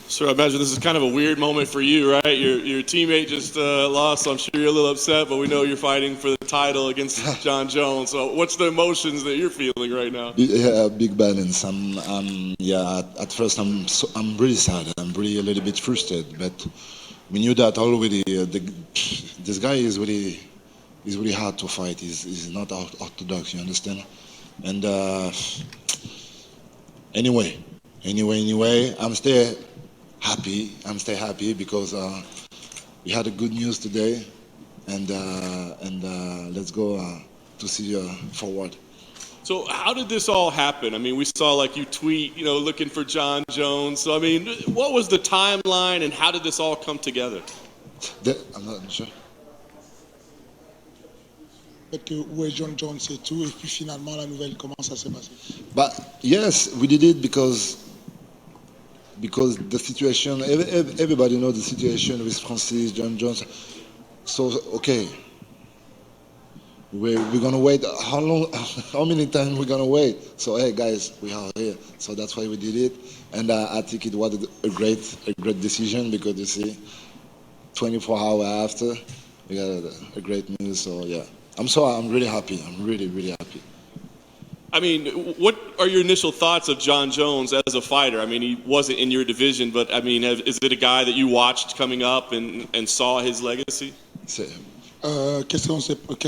So I imagine this is kind of a weird moment for you, right? Your teammate just lost, so I'm sure you're a little upset, but we know you're fighting for the title against Jon Jones. So what's the emotions that you're feeling right now? Yeah, big balance. Yeah. At first, I'm really sad. I'm really a little bit frustrated, but we knew that already. This guy is really hard to fight. He's not orthodox. You understand? And anyway, I'm still happy because we had a good news today, and let's go to see forward. So how did this all happen? I mean, we saw like you tweet, looking for Jon Jones. So I mean, what was the timeline and how did this all come together? I'm not sure. Peut-être que où est Jon Jones et tout, et puis finalement la nouvelle, comment ça s'est passé? But yes, we did it because the situation. Everybody knows the situation with Francis Jon Jones. So okay, we're gonna wait. How long? How many times we're gonna wait? So hey guys, we are here. So that's why we did it, and I think it was a great decision because you see, 24 hours after, we got a great news. So yeah. I'm really happy. I'm really happy. I mean, what are your initial thoughts of Jon Jones as a fighter? I mean, he wasn't in your division, but I mean, is it a guy that you watched coming up and saw his legacy? Qu'est-ce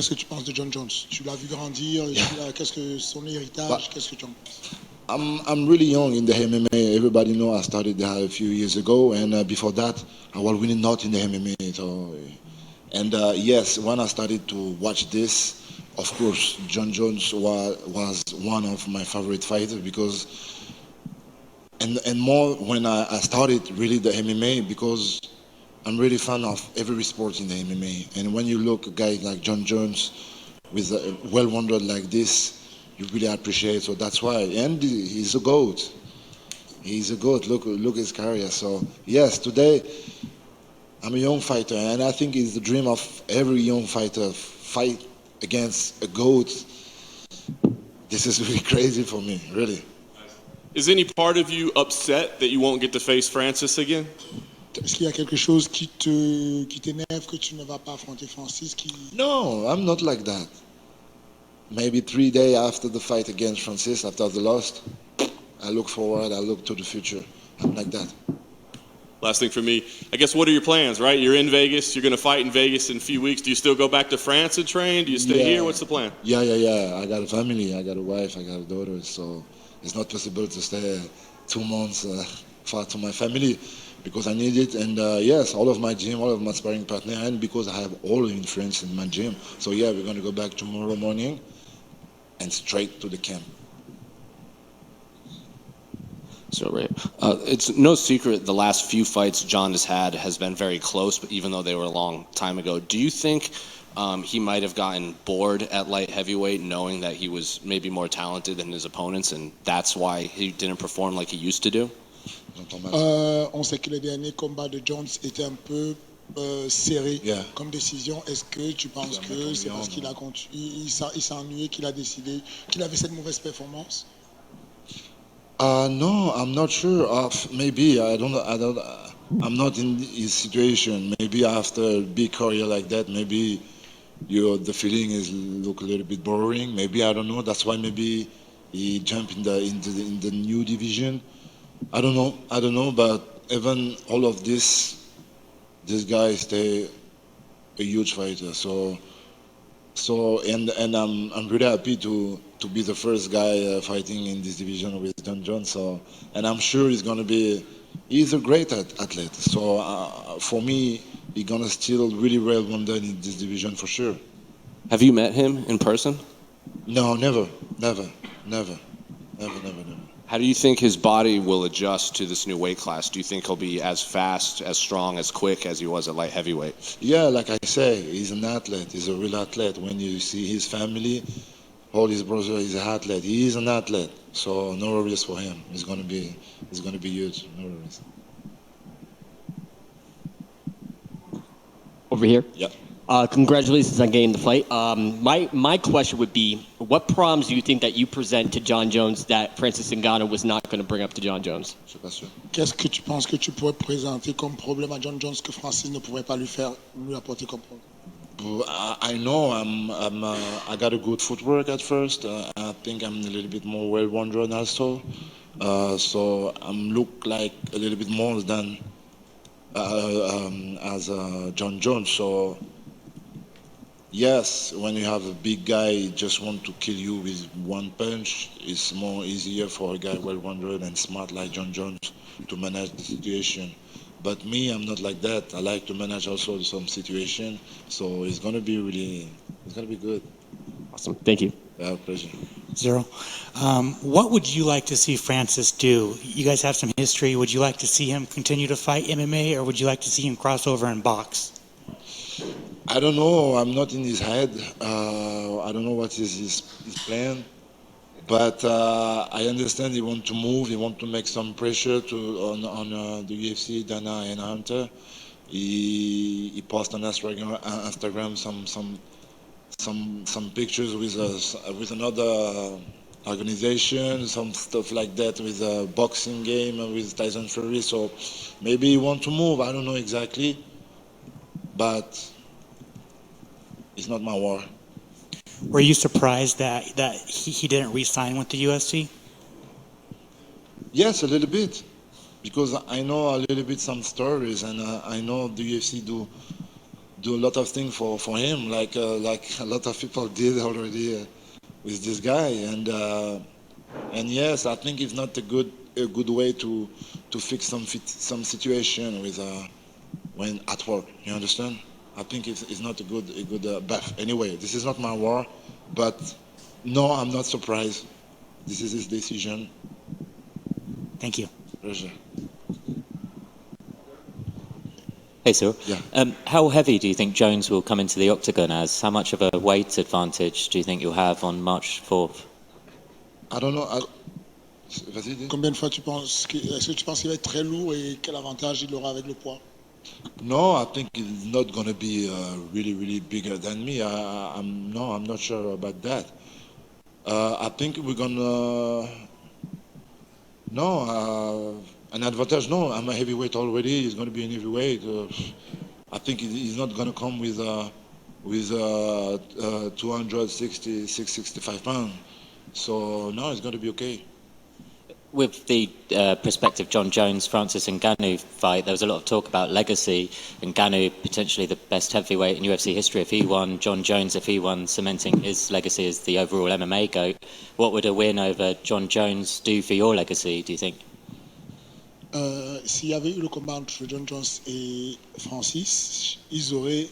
que tu penses de Jon Jones? Tu l'as vu grandir, qu'est-ce que son héritage, qu'est-ce que tu en penses? I'm really young in the MMA. Everybody know I started there a few years ago, and before that, I was really not in the MMA. So. And yes, when I started to watch this, of course, Jon Jones was one of my favorite fighters because, and more when I started really the MMA because I'm really fan of every sport in the MMA. And when you look at a guy like Jon Jones with a well-rounded like this, you really appreciate. So that's why. And he's a GOAT. He's a GOAT. Look his career. So yes, today. I'm a young fighter, and I think it's the dream of every young fighter, fight against a GOAT. This is really crazy for me, really. Is any part of you upset that you won't get to face Francis again? Est-ce qu'il y a quelque chose qui t'énerve que tu ne vas pas affronter Francis No, I'm not like that. Maybe 3 days after the fight against Francis, after the loss, I look forward, I look to the future. I'm like that. Last thing for me, I guess, what are your plans, right? You're in Vegas, you're going to fight in Vegas in a few weeks. Do you still go back to France and train? Do you stay here? What's the plan? Yeah. I got a family, I got a wife, I got a daughter, so it's not possible to stay 2 months far to my family because I need it. And yes, all of my gym, all of my sparring partner, and because I have all in France in my gym. So yeah, we're going to go back tomorrow morning and straight to the camp. So Ray, it's no secret the last few fights Jon has been very close, but even though they were a long time ago, do you think he might have gotten bored at light heavyweight knowing that he was maybe more talented than his opponents and that's why he didn't perform like he used to do? On sait que les derniers combats de Jones étaient un peu serrés comme décision. Est-ce que tu penses que c'est parce qu'il s'est ennuyé qu'il a décidé qu'il avait cette mauvaise performance? No, I'm not sure. Maybe I'm not in his situation. Maybe after a big career like that, maybe the feeling is look a little bit boring. Maybe I don't know. That's why maybe he jumped in the new division. I don't know. But even all of this guy stay a huge fighter. So and I'm really happy to be the first guy fighting in this division with Jon Jones. So and I'm sure he's a great athlete. So for me, he's gonna still really well rounded in this division for sure. Have you met him in person? No, never. How do you think his body will adjust to this new weight class? Do you think he'll be as fast, as strong, as quick as he was at light heavyweight? Yeah, like I say, he's an athlete. He's a real athlete. When you see his family, all his brothers, he's an athlete. He is an athlete. So no worries for him. He's gonna be huge. No worries. Over here. Yeah. Congratulations on getting the fight. My question would be, What problems do you think that you present to Jon Jones that Francis Ngannou was not going to bring up to Jon Jones? Je suis pas sûr. Qu'est-ce que tu penses que tu pourrais présenter comme problème à Jon Jones que Francis ne pourrait pas lui apporter comme problème? I know I got a good footwork at first. I think I'm a little bit more well-rounded also. So I'm look like a little bit more than as Jon Jones. So yes, when you have a big guy just want to kill you with one punch, it's more easier for a guy well-rounded and smart like Jon Jones to manage the situation. But me, I'm not like that. I like to manage also some situation. So it's gonna be good. Awesome. Thank you. Yeah, pleasure. Ciryl, what would you like to see Francis do? You guys have some history. Would you like to see him continue to fight MMA, or would you like to see him cross over and box? I don't know. I'm not in his head. I don't know what is his plan. But I understand he want to move. He want to make some pressure on the UFC, Dana and Hunter. He posted on Instagram some pictures with another organization, some stuff like that with a boxing game with Tyson Fury. So maybe he want to move. I don't know exactly, but it's not my war. Were you surprised that he didn't re-sign with the UFC? Yes, a little bit, because I know a little bit some stories, and I know the UFC do a lot of things for him, like a lot of people did already with this guy, and yes, I think it's not a good way to fix some situation with when at work. You understand? I think it's not a good bath. Anyway, this is not my war, but no, I'm not surprised. This is his decision. Thank you. Pleasure. Hey, Ciryl. Yeah. How heavy do you think Jones will come into the octagon as? How much of a weight advantage do you think you'll have on March 4th? I don't know. Vas-y, dis. Combien de fois est-ce que tu penses qu'il va être très lourd et quel avantage il aura avec le poids? No, I think he's not going to be really bigger than me. I'm not sure about that. I think we're gonna an advantage. No, I'm a heavyweight already. He's going to be an heavyweight. I think he's not going to come with 266, 65 pounds. So no, it's going to be okay. With the prospective Jon Jones, Francis Ngannou fight, there was a lot of talk about legacy. Ngannou potentially the best heavyweight in UFC history if he won. Jon Jones if he won, cementing his legacy as the overall MMA GOAT. What would a win over Jon Jones do for your legacy, do you think? S'il y avait eu le combat entre Jon Jones et Francis, ils auraient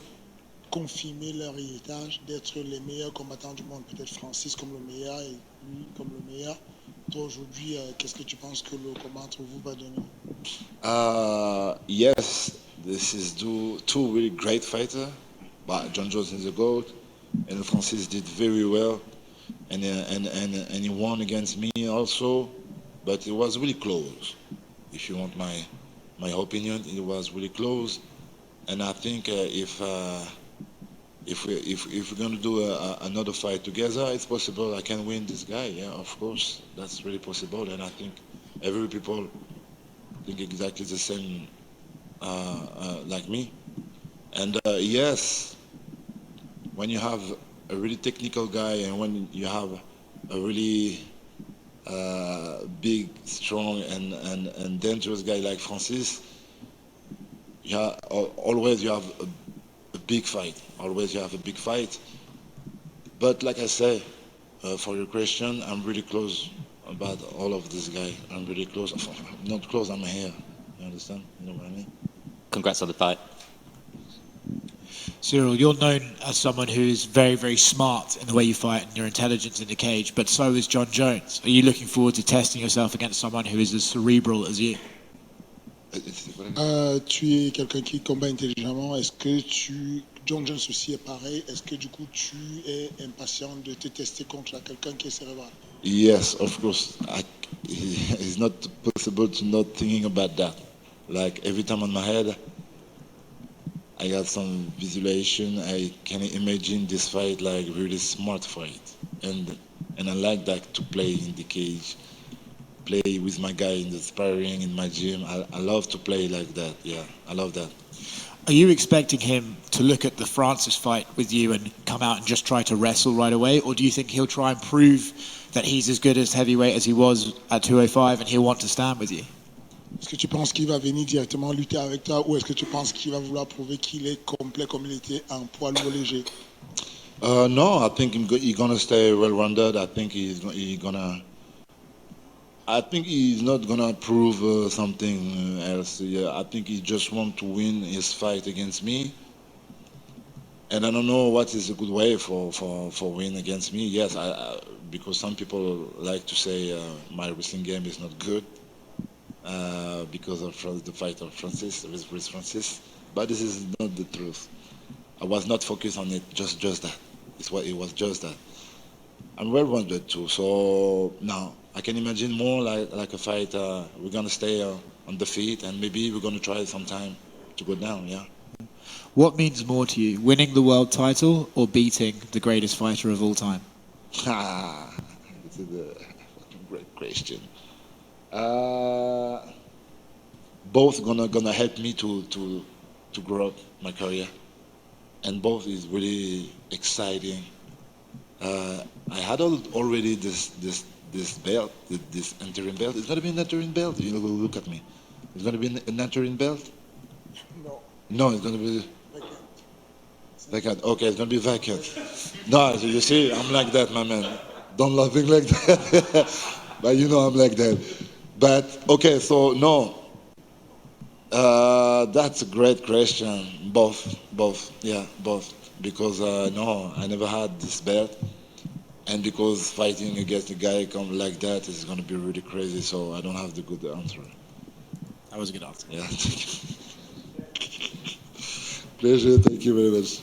confirmé leur héritage d'être les meilleurs combattants du monde. Peut-être Francis comme le meilleur et lui comme le meilleur. Toi aujourd'hui, qu'est-ce que tu penses que le combat entre vous va donner? Yes, this is two really great fighters. But Jon Jones is a GOAT, and Francis did very well, and he won against me also, but it was really close. If you want my opinion, it was really close, and I think if we're going to do another fight together, it's possible I can win this guy. Yeah, of course, that's really possible. And I think every people think exactly the same like me. And yes, when you have a really technical guy and when you have a really big, strong, and dangerous guy like Francis, always you have a big fight. Always you have a big fight. But like I say, for your question, I'm really close about all of this guy. I'm really close. Not close, I'm here. You understand? You know what I mean? Congrats on the fight. Ciryl, you're known as someone who is very, very smart in the way you fight and your intelligence in the cage, but so is Jon Jones. Are you looking forward to testing yourself against someone who is as cerebral as you? Tu es quelqu'un qui combat intelligemment. Est-ce que Jon Jones aussi est pareil? Est-ce que du coup tu es impatient de te tester contre quelqu'un qui est cérébral? Yes, of course. It's not possible to not thinking about that. Like every time on my head, I got some visualization. I can imagine this fight like really smart fight, and and I like that to play in the cage, play with my guy in the sparring in my gym. I love to play like that. Yeah, I love that. Are you expecting him to look at the Francis fight with you and come out and just try to wrestle right away, or do you think he'll try and prove that he's as good as heavyweight as he was at 205 and he'll want to stand with you? Est-ce que tu penses qu'il va venir directement lutter avec toi ou est-ce que tu penses qu'il va vouloir prouver qu'il est complet comme il était en poids lourd léger? No, I think he's gonna stay well-rounded. I think I think he's not gonna prove something else. Yeah, I think he just want to win his fight against me. And I don't know what is a good way for win against me. Yes, because some people like to say my wrestling game is not good because of the fight of Francis with Francis. But this is not the truth. I was not focused on it. Just that. It was just that. I'm well-rounded too. So now I can imagine more like a fight. We're gonna stay on the feet, and maybe we're gonna try sometime to go down. Yeah. What means more to you, winning the world title or beating the greatest fighter of all time? This is a great question. Both gonna help me to grow up my career, and both is really exciting. I had already this belt, this interim belt. It's gonna be an interim belt. You know, look at me. It's gonna be an interim belt. No. No, it's gonna be vacant. Okay, it's gonna be vacant. No, so you see, I'm like that, my man. Don't laughing like that. But you know I'm like that. But okay, so no. That's a great question. Both, yeah, both. Because no, I never had this belt, and because fighting against a guy come like that is gonna be really crazy. So I don't have the good answer. That was a good answer. Yeah. Pleasure. Thank you very much.